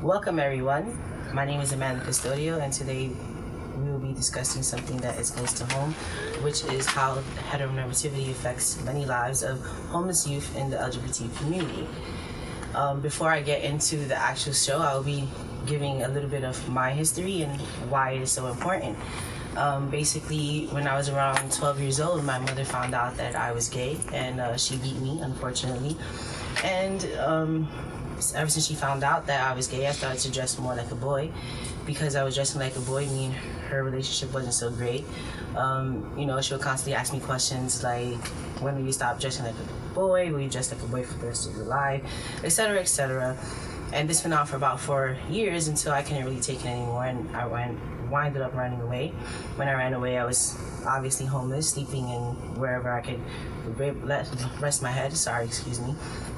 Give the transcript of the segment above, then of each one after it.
Welcome everyone. My name is Amanda Custodio, and today we will be discussing something that is close to home, which is how heteronormativity affects many lives of homeless youth in the LGBT community. Before I get into the actual show, I'll be giving a little bit of my history and why it is so important. Basically, when I was around 12 years old, my mother found out that I was gay, and she beat me, unfortunately. And ever since she found out that I was gay, I started to dress more like a boy. Because I was dressing like a boy, me and her relationship wasn't so great. She would constantly ask me questions like, when will you stop dressing like a boy? Will you dress like a boy for the rest of your life? Etc., etc. And this went on for about 4 years until I couldn't really take it anymore, and I winded up running away. When I ran away, I was obviously homeless, sleeping in wherever I could rest my head,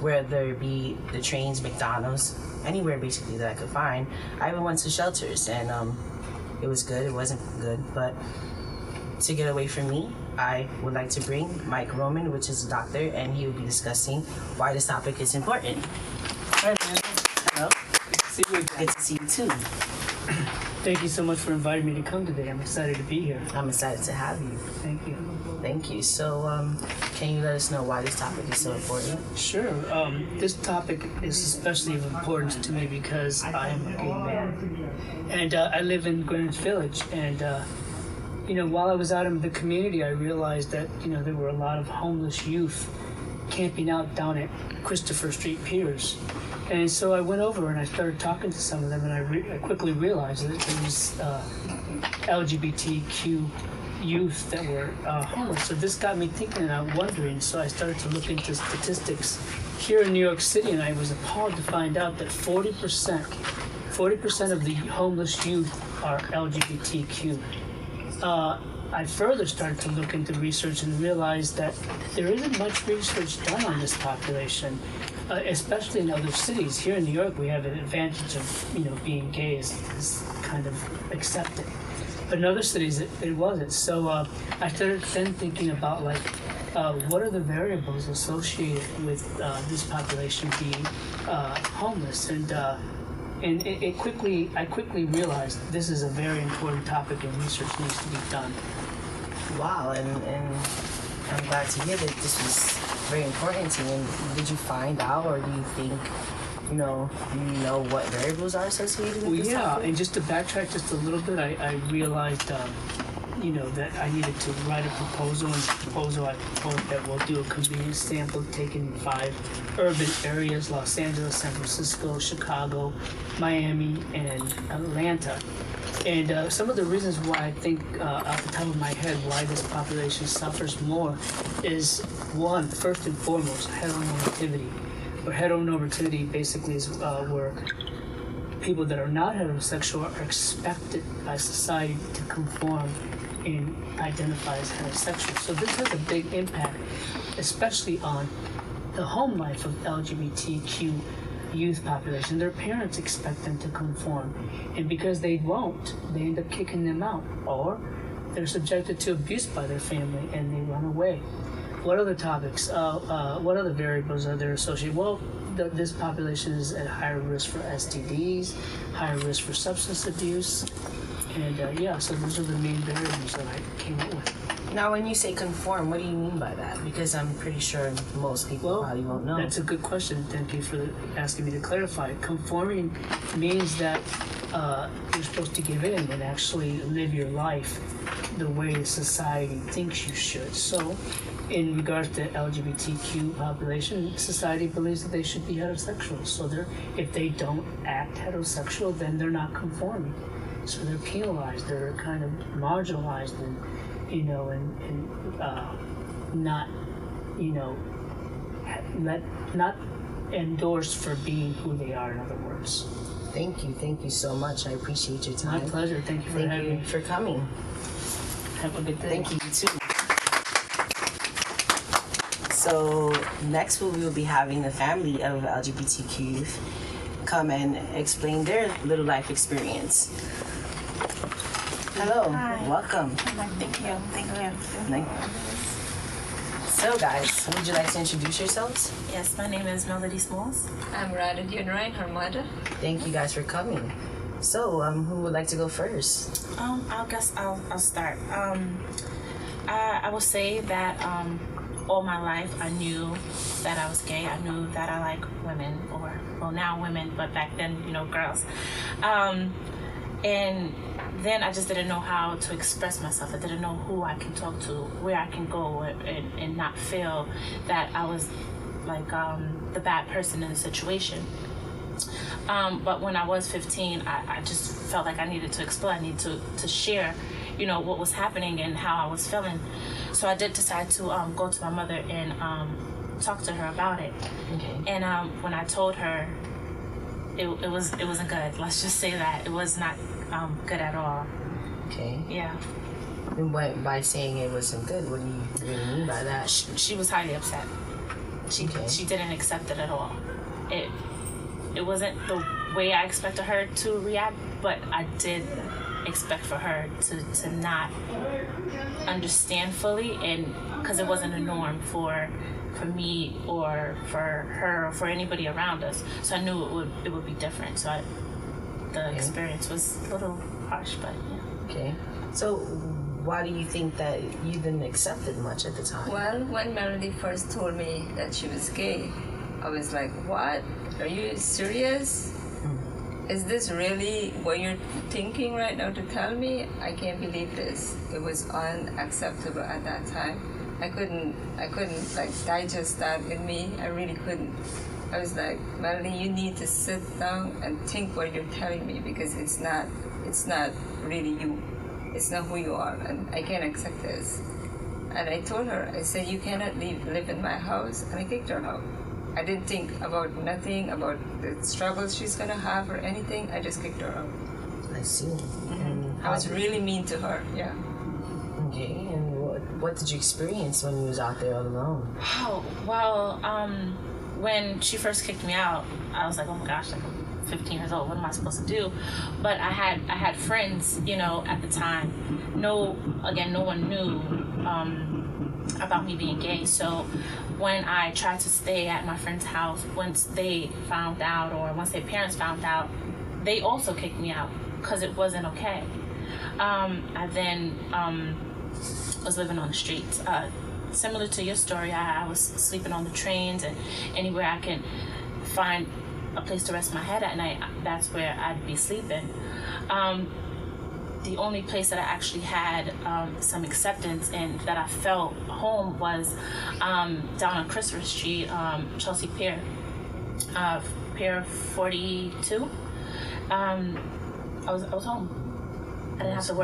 whether it be the trains, McDonald's, anywhere basically that I could find. I even went to shelters, and it was good, it wasn't good, but to get away from me, I would like to bring Mike Roman, which is a doctor, and he will be discussing why this topic is important. Hi, man. Hello. Good to see you Good to see you too. Thank you so much for inviting me to come today. I'm excited to be here. I'm excited to have you. Thank you. Thank you. So, can you let us know why this topic is so important? Sure. This topic is especially of importance to me because I am a gay man. And I live in Greenwich Village. And, while I was out in the community, I realized that, there were a lot of homeless youth camping out down at Christopher Street Piers. And so I went over and I started talking to some of them, and I quickly realized that there was LGBTQ youth that were homeless. So this got me thinking and wondering, so I started to look into statistics here in New York City, and I was appalled to find out that 40% of the homeless youth are LGBTQ. I further started to look into research and realized that there isn't much research done on this population, especially in other cities. Here in New York, we have an advantage of, being gay is kind of accepted. But in other cities, it wasn't. So I started then thinking about, what are the variables associated with this population being homeless? And I quickly realized this is a very important topic and research needs to be done. Wow, and I'm glad to hear that this was very important to you. And did you find out, or do you think, do you know what variables are associated with this topic? And just to backtrack just a little bit, I realized, that I needed to write a proposal, and the proposal I proposed that we'll do a convenience sample taken in 5 urban areas: Los Angeles, San Francisco, Chicago, Miami, and Atlanta. And some of the reasons why I think, off the top of my head, why this population suffers more is, one, first and foremost, heteronormativity. Where heteronormativity basically is where people that are not heterosexual are expected by society to conform and identify as heterosexual. So this has a big impact, especially on the home life of LGBTQ youth population. Their parents expect them to conform, and because they won't, they end up kicking them out, or they're subjected to abuse by their family and they run away. What other topics, what other variables are there associated? Well, this population is at higher risk for STDs, higher risk for substance abuse, and so those are the main variables that I came up with. Now, when you say conform, what do you mean by that? Because I'm pretty sure most people probably won't know. That's a good question. Thank you for asking me to clarify. Conforming means that you're supposed to give in and actually live your life the way society thinks you should. So, in regards to LGBTQ population, society believes that they should be heterosexual. So if they don't act heterosexual, then they're not conforming. So they're penalized. They're kind of marginalized and not endorsed for being who they are, in other words. Thank you so much. I appreciate your time. My pleasure. Thank you for having me. For coming. Have a good day. Thank you too. So next we will be having a family of LGBTQ youth come and explain their little life experience. Hello. Hi. Welcome. Thank you. So So, guys, would you like to introduce yourselves? Yes, my name is Melody Smalls. I'm Radha Ryan, her mother. Thank you guys for coming. So, who would like to go first? I guess I'll start. I will say that all my life I knew that I was gay. I knew that I like women, or well now women, but back then girls. And then I just didn't know how to express myself. I didn't know who I can talk to, where I can go, and not feel that I was like the bad person in the situation. But when I was 15, I just felt like I needed to explore. I needed to share, what was happening and how I was feeling. So I did decide to go to my mother and talk to her about it. Okay. And when I told her, it wasn't good. Let's just say that it was not good at all. Okay. Yeah. And by saying it wasn't good, what do you really mean by that? She was highly upset. She didn't accept it at all. It wasn't the way I expected her to react, but I did expect for her to not understand fully, and because it wasn't a norm for me or for her or for anybody around us. So I knew it would be different. So the experience was a little harsh, but yeah. Okay. So why do you think that you didn't accept it much at the time? Well, when Melody first told me that she was gay, I was like, what? Are you serious? Is this really what you're thinking right now to tell me? I can't believe this. It was unacceptable at that time. I couldn't like digest that in me. I really couldn't. I was like, Melody, you need to sit down and think what you're telling me, because it's not really you. It's not who you are, and I can't accept this. And I told her, I said, you cannot live in my house, and I kicked her out. I didn't think about nothing, about the struggles she's gonna have or anything. I just kicked her out. I see. I was really mean to her, yeah. Okay, and what did you experience when you was out there all alone? Oh, well, when she first kicked me out, I was like, oh my gosh, like I'm 15 years old, what am I supposed to do? But I had friends, at the time. No one knew about me being gay. So when I tried to stay at my friend's house, once they found out, or once their parents found out, they also kicked me out because it wasn't okay. I then was living on the streets. Similar to your story, I was sleeping on the trains and anywhere I could find a place to rest my head at night, that's where I'd be sleeping. The only place that I actually had some acceptance and that I felt home was down on Christopher Street, Chelsea Pier, Pier 42. I was home. I didn't have to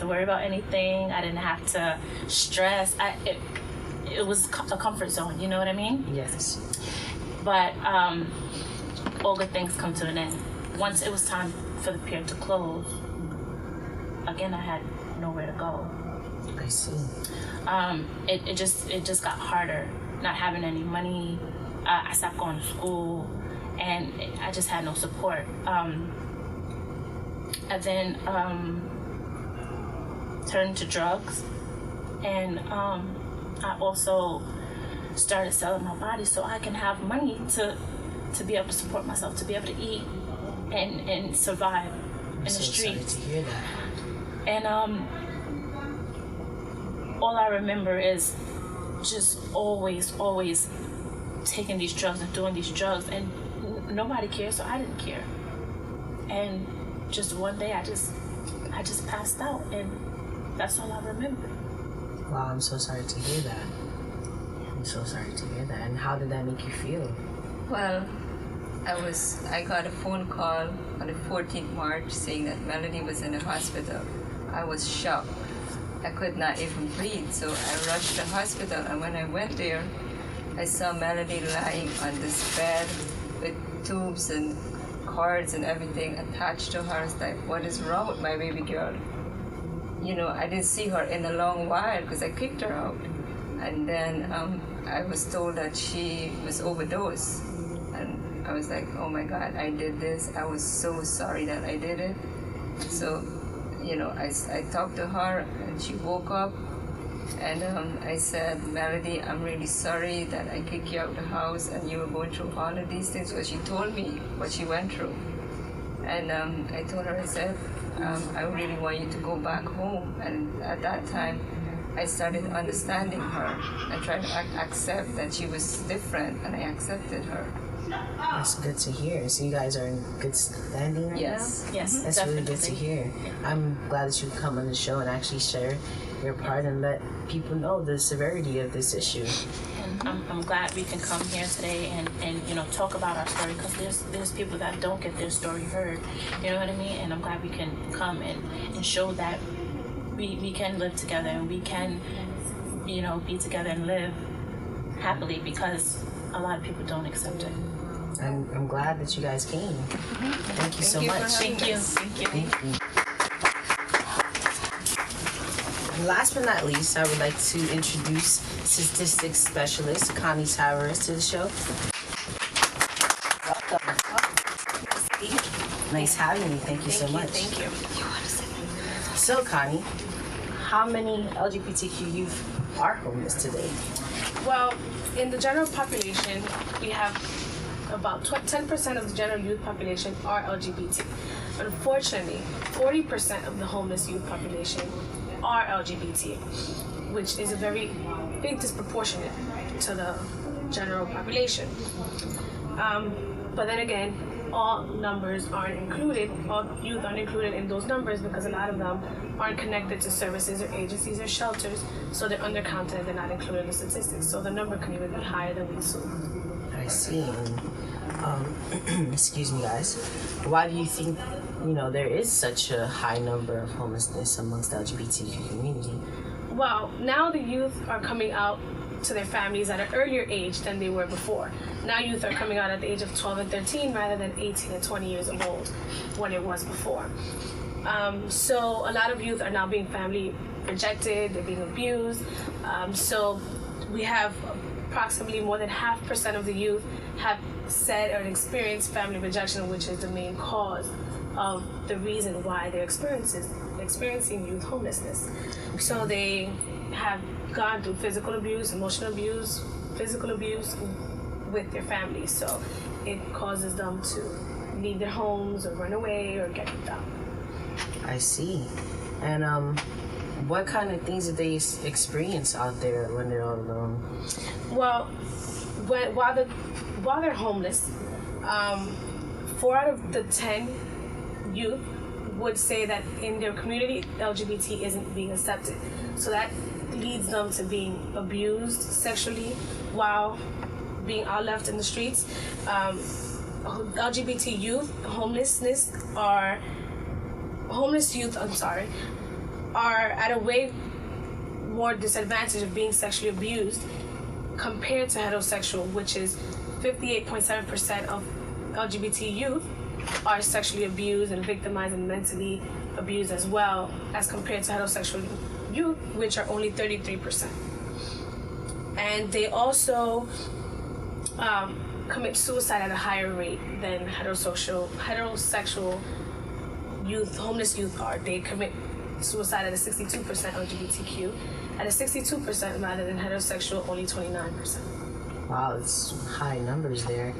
worry about anything. I didn't have to stress. It was a comfort zone. You know what I mean? Yes. But all good things come to an end. Once it was time for the pier to close, again I had nowhere to go. I see. It just got harder. Not having any money, I stopped going to school, and I just had no support. I then turned to drugs, and I also started selling my body so I can have money to be able to support myself, to be able to eat and survive in the streets. Sorry to hear that. And all I remember is just always taking these drugs and doing these drugs, and nobody cared, so I didn't care. And just one day I just passed out, and that's all I remember. Wow, I'm so sorry to hear that. I'm so sorry to hear that. And how did that make you feel? Well, I got a phone call on the 14th March saying that Melody was in the hospital. I was shocked. I could not even breathe, so I rushed to the hospital, and when I went there, I saw Melody lying on this bed with tubes and cords and everything attached to her. I was like, what is wrong with my baby girl? I didn't see her in a long while because I kicked her out. And then I was told that she was overdosed. And I was like, oh my God, I did this. I was so sorry that I did it. So, I talked to her, and she woke up, And I said, Melody, I'm really sorry that I kicked you out of the house and you were going through all of these things. Well, she told me what she went through. And I told her, I said, I really want you to go back home. And at that time, I started understanding her and trying to accept that she was different, and I accepted her. That's good to hear. So you guys are in good standing right Yes. now? Yes, That's definitely. really good to hear. I'm glad that you come on the show and actually share your part and let people know the severity of this issue. And I'm glad we can come here today and you know, talk about our story, because there's people that don't get their story heard. You know what I mean? And I'm glad we can come and show that we can live together, and we can, you know, be together and live happily, because a lot of people don't accept it. I'm glad that you guys came. Thank you so you for much. having Thank you. us. Thank you. Thank you. And last but not least, I would like to introduce statistics specialist Connie Towers to the show. Welcome. Nice having you. Thank you so much. Thank you. So, Connie, how many LGBTQ youth are homeless today? Well, in the general population, we have about 10% of the general youth population are LGBT. Unfortunately, 40% of the homeless youth population are LGBT, which is a very big disproportionate to the general population. But then again, all numbers aren't included, all youth aren't included in those numbers, because a lot of them aren't connected to services or agencies or shelters, so they're undercounted, they're not included in the statistics. So the number can even be higher than we assume. I see. And, excuse me, guys. Why do you think, there is such a high number of homelessness amongst the LGBTQ community? Well, now the youth are coming out to their families at an earlier age than they were before. Now youth are coming out at the age of 12 and 13 rather than 18 and 20 years old when it was before. So a lot of youth are now being family rejected, they're being abused. So we have approximately more than 0.5% of the youth have said or experienced family rejection, which is the main cause of the reason why they're experiencing youth homelessness. So they have gone through physical abuse, emotional abuse, physical abuse with their families. So it causes them to leave their homes or run away or get kicked out. I see. And what kind of things did they experience out there when they're all alone? Well, while they're homeless, 4 out of the 10 youth would say that in their community, LGBT isn't being accepted. So that leads them to being abused sexually while being out left in the streets. LGBT youth, homeless youth are at a way more disadvantage of being sexually abused compared to heterosexual, which is 58.7% of LGBT youth are sexually abused and victimized and mentally abused as well, as compared to heterosexual youth, which are only 33%. And they also commit suicide at a higher rate than heterosexual youth, homeless youth are. They commit suicide at a 62% LGBTQ, at a 62% rather than heterosexual, only 29%. Wow, it's high numbers there.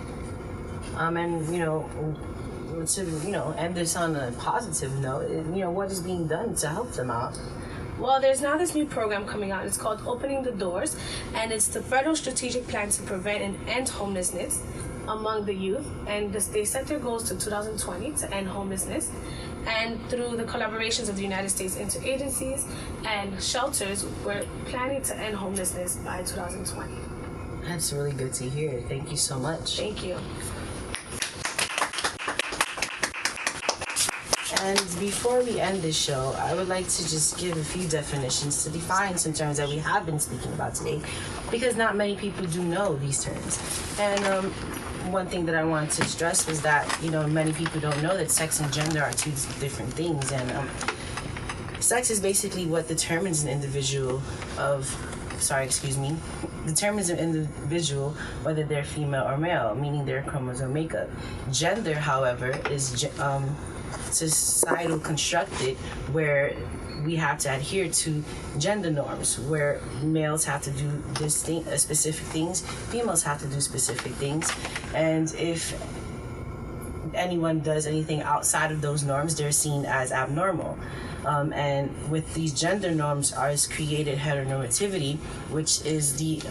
And to end this on a positive note, what is being done to help them out? Well, there's now this new program coming out. It's called Opening the Doors, and it's the federal strategic plan to prevent and end homelessness among the youth. And they set their goals to 2020 to end homelessness. And through the collaborations of the United States interagencies and shelters, we're planning to end homelessness by 2020. That's really good to hear. Thank you so much. Thank you. And before we end this show, I would like to just give a few definitions to define some terms that we have been speaking about today, because not many people do know these terms. And one thing that I wanted to stress was that, many people don't know that sex and gender are two different things. And sex is basically what determines an individual determines an individual whether they're female or male, meaning their chromosome makeup. Gender, however, is societal constructed, where we have to adhere to gender norms, where males have to do specific things, females have to do specific things, and if anyone does anything outside of those norms, they're seen as abnormal. And with these gender norms is created heteronormativity, which is the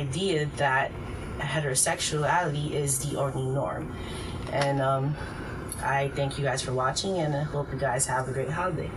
idea that heterosexuality is the only norm. And I thank you guys for watching, and I hope you guys have a great holiday.